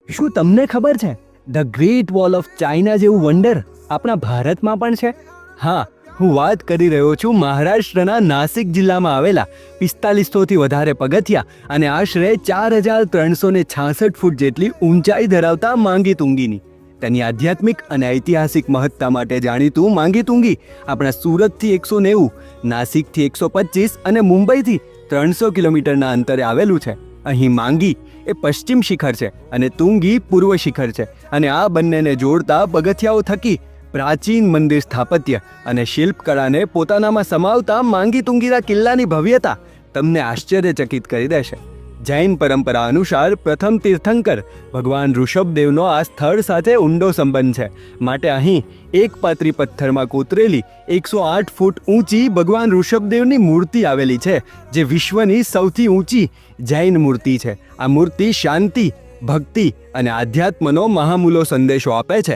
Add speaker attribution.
Speaker 1: શું તમને ખબર છે the great wall of China જેવું વંડર આપણા ભારતમાં પણ છે? હા, હું વાત કરી રહ્યો છું મહારાષ્ટ્રના નાસિક જિલ્લામાં આવેલા 4500થી વધારે પગથિયા અને આશરે 4366 ફૂટ જેટલી ઊંચાઈ ધરાવતા માંગી તુંગીની. તેની આધ્યાત્મિક અને ઐતિહાસિક મહત્તા માટે જાણીતું માંગી તુંગી આપણા સુરતથી 190, નાસિકથી 125 અને મુંબઈથી 300 કિલોમીટરના અંતરે આવેલું છે. અહીં માંગી એ પશ્ચિમ શિખર છે અને તુંગી પૂર્વ શિખર છે, અને આ બંનેને જોડતા પગથિયાઓ થકી પ્રાચીન મંદિર સ્થાપત્ય અને શિલ્પકળાને પોતાનામાં સમાવતા માંગી તુંગીના કિલ્લાની ભવ્યતા તમને આશ્ચર્યચકિત કરી દેશે. જૈન પરંપરા અનુસાર પ્રથમ તીર્થંકર ભગવાન ઋષભદેવનો આ સ્થળ સાથે ઊંડો સંબંધ છે, માટે અહીં એકપાત્રી પથ્થરમાં કોતરેલી 108 ફૂટ ઊંચી ભગવાન ઋષભદેવની મૂર્તિ આવેલી છે, જે વિશ્વની સૌથી ઊંચી જૈન મૂર્તિ છે. આ મૂર્તિ શાંતિ, ભક્તિ અને આધ્યાત્મનો મહામૂલો સંદેશો આપે છે.